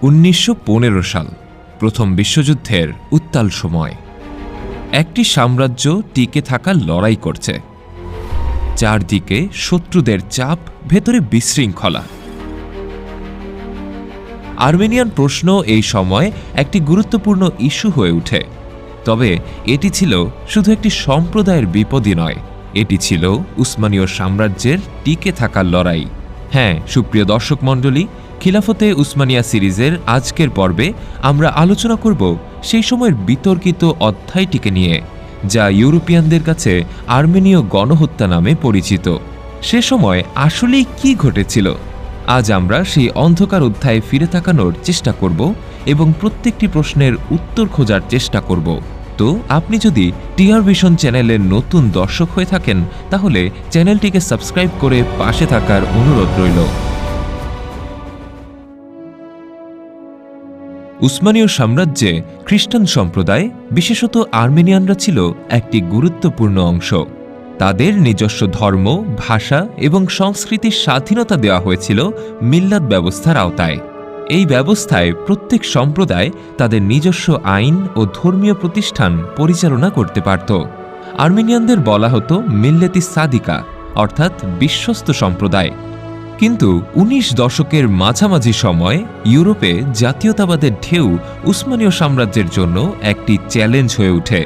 1915 সাল, প্রথম বিশ্বযুদ্ধের উত্তাল সময়। একটি সাম্রাজ্য টিকে থাকার লড়াই করছে। চারদিকে শত্রুদের চাপ, ভেতরে বিশৃঙ্খলা। আর্মেনিয়ান প্রশ্ন এই সময় একটি গুরুত্বপূর্ণ ইস্যু হয়ে ওঠে। তবে এটি ছিল শুধু একটি সম্প্রদায়ের বিপদই নয়, এটি ছিল উসমানীয় সাম্রাজ্যের টিকে থাকার লড়াই। হ্যাঁ, সুপ্রিয় দর্শক মণ্ডলী, খিলাফতে উসমানিয়া সিরিজের আজকের পর্বে আমরা আলোচনা করব সেই সময়ের বিতর্কিত অধ্যায়টিকে নিয়ে, যা ইউরোপিয়ানদের কাছে আর্মেনীয় গণহত্যা নামে পরিচিত। সে সময় আসলেই কি ঘটেছিল? আজ আমরা সেই অন্ধকার অধ্যায়ে ফিরে তাকানোর চেষ্টা করব এবং প্রত্যেকটি প্রশ্নের উত্তর খোঁজার চেষ্টা করব। তো আপনি যদি টিআর ভিশন চ্যানেলের নতুন দর্শক হয়ে থাকেন, তাহলে চ্যানেলটিকে সাবস্ক্রাইব করে পাশে থাকার অনুরোধ রইল। উসমানীয় সাম্রাজ্যে খ্রিস্টান সম্প্রদায়, বিশেষত আর্মেনিয়ানরা ছিল একটি গুরুত্বপূর্ণ অংশ। তাদের নিজস্ব ধর্ম, ভাষা এবং সংস্কৃতির স্বাধীনতা দেওয়া হয়েছিল মিল্লাত ব্যবস্থার আওতায়। এই ব্যবস্থায় প্রত্যেক সম্প্রদায় তাদের নিজস্ব আইন ও ধর্মীয় প্রতিষ্ঠান পরিচালনা করতে পারত। আর্মেনিয়ানদের বলা হতো মিল্লেতি সাদিকা, অর্থাৎ বিশ্বস্ত সম্প্রদায়। কিন্তু 19 দশকের মাঝামাঝি সময় ইউরোপে জাতীয়তাবাদের ঢেউ উসমানীয় সাম্রাজ্যের জন্য একটি চ্যালেঞ্জ হয়ে ওঠে।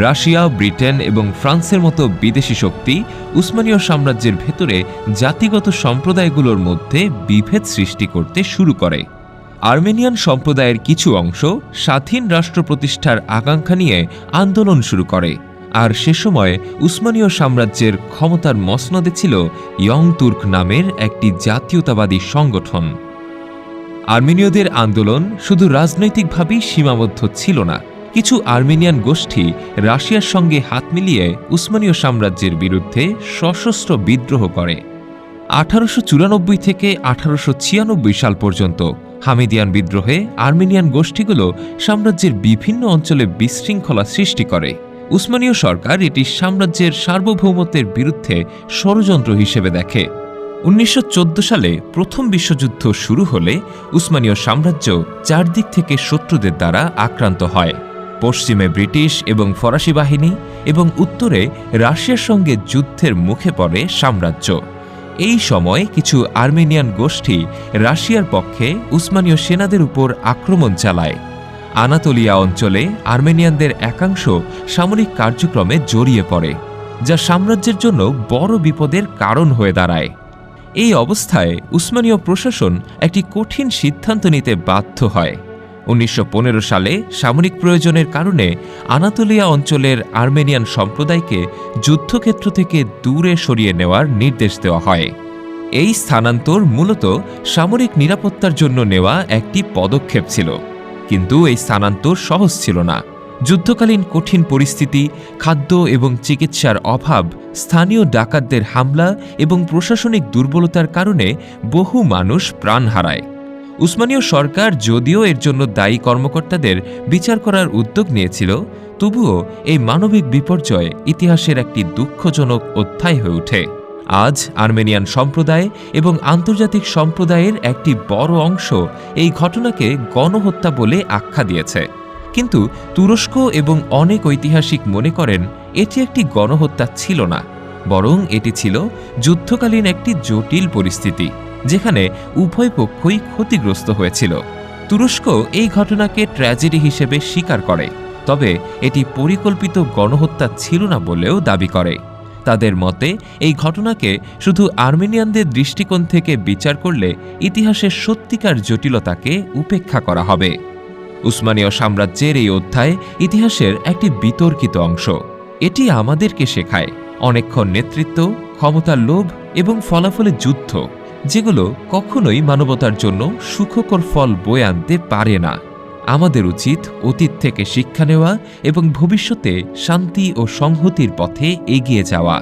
রাশিয়া, ব্রিটেন এবং ফ্রান্সের মতো বিদেশি শক্তি উসমানীয় সাম্রাজ্যের ভেতরে জাতিগত সম্প্রদায়গুলোর মধ্যে বিভেদ সৃষ্টি করতে শুরু করে। আর্মেনিয়ান সম্প্রদায়ের কিছু অংশ স্বাধীন রাষ্ট্র প্রতিষ্ঠার আকাঙ্ক্ষা নিয়ে আন্দোলন শুরু করে। আর সে সময় উসমানীয় সাম্রাজ্যের ক্ষমতার মসনদে ছিল ইয়ং তুর্ক নামের একটি জাতীয়তাবাদী সংগঠন। আর্মেনীয়দের আন্দোলন শুধু রাজনৈতিকভাবেই সীমাবদ্ধ ছিল না। কিছু আর্মেনিয়ান গোষ্ঠী রাশিয়ার সঙ্গে হাত মিলিয়ে উসমানীয় সাম্রাজ্যের বিরুদ্ধে সশস্ত্র বিদ্রোহ করে। 1894 থেকে 1896 সাল পর্যন্ত হামিদিয়ান বিদ্রোহে আর্মেনিয়ান গোষ্ঠীগুলো সাম্রাজ্যের বিভিন্ন অঞ্চলে বিশৃঙ্খলা সৃষ্টি করে। উসমানীয় সরকার এটি সাম্রাজ্যের সার্বভৌমত্বের বিরুদ্ধে ষড়যন্ত্র হিসেবে দেখে। 1914 সালে প্রথম বিশ্বযুদ্ধ শুরু হলে উসমানীয় সাম্রাজ্য চারদিক থেকে শত্রুদের দ্বারা আক্রান্ত হয়। পশ্চিমে ব্রিটিশ এবং ফরাসি বাহিনী এবং উত্তরে রাশিয়ার সঙ্গে যুদ্ধের মুখে পড়ে সাম্রাজ্য। এই সময় কিছু আর্মেনিয়ান গোষ্ঠী রাশিয়ার পক্ষে উসমানীয় সেনাদের উপর আক্রমণ চালায়। আনাতোলিয়া অঞ্চলে আর্মেনিয়ানদের একাংশ সামরিক কার্যক্রমে জড়িয়ে পড়ে, যা সাম্রাজ্যের জন্য বড় বিপদের কারণ হয়ে দাঁড়ায়। এই অবস্থায় উসমানীয় প্রশাসন একটি কঠিন সিদ্ধান্ত নিতে বাধ্য হয়। 1915 সালে সামরিক প্রয়োজনের কারণে আনাতোলিয়া অঞ্চলের আর্মেনিয়ান সম্প্রদায়কে যুদ্ধক্ষেত্র থেকে দূরে সরিয়ে নেওয়ার নির্দেশ দেওয়া হয়। এই স্থানান্তর মূলত সামরিক নিরাপত্তার জন্য নেওয়া একটি পদক্ষেপ ছিল, কিন্তু এই স্থানান্তর সহজ ছিল না। যুদ্ধকালীন কঠিন পরিস্থিতি, খাদ্য এবং চিকিৎসার অভাব, স্থানীয় ডাকাতদের হামলা এবং প্রশাসনিক দুর্বলতার কারণে বহু মানুষ প্রাণ হারায়। উসমানীয় সরকার যদিও এর জন্য দায়ী কর্মকর্তাদের বিচার করার উদ্যোগ নিয়েছিল, তবুও এই মানবিক বিপর্যয় ইতিহাসের একটি দুঃখজনক অধ্যায় হয়ে ওঠে। আজ আর্মেনিয়ান সম্প্রদায় এবং আন্তর্জাতিক সম্প্রদায়ের একটি বড় অংশ এই ঘটনাকে গণহত্যা বলে আখ্যা দিয়েছে। কিন্তু তুরস্ক এবং অনেক ঐতিহাসিক মনে করেন এটি একটি গণহত্যা ছিল না, বরং এটি ছিল যুদ্ধকালীন একটি জটিল পরিস্থিতি, যেখানে উভয় পক্ষই ক্ষতিগ্রস্ত হয়েছিল। তুরস্ক এই ঘটনাকে ট্র্যাজেডি হিসেবে স্বীকার করে, তবে এটি পরিকল্পিত গণহত্যা ছিল না বলেও দাবি করে। তাদের মতে এই ঘটনাকে শুধু আর্মেনিয়ানদের দৃষ্টিকোণ থেকে বিচার করলে ইতিহাসের সত্যিকার জটিলতাকে উপেক্ষা করা হবে। উসমানীয় সাম্রাজ্যের এই অধ্যায় ইতিহাসের একটি বিতর্কিত অংশ। এটি আমাদেরকে শেখায় অনেকক্ষণ নেতৃত্ব, ক্ষমতার লোভ এবং ফলাফলের যুদ্ধ, যেগুলো কখনোই মানবতার জন্য সুখকর ফল বয়ে আনতে পারে না। আমাদের উচিত অতীত থেকে শিক্ষা নেওয়া এবং ভবিষ্যতে শান্তি ও সংহতির পথে এগিয়ে যাওয়া।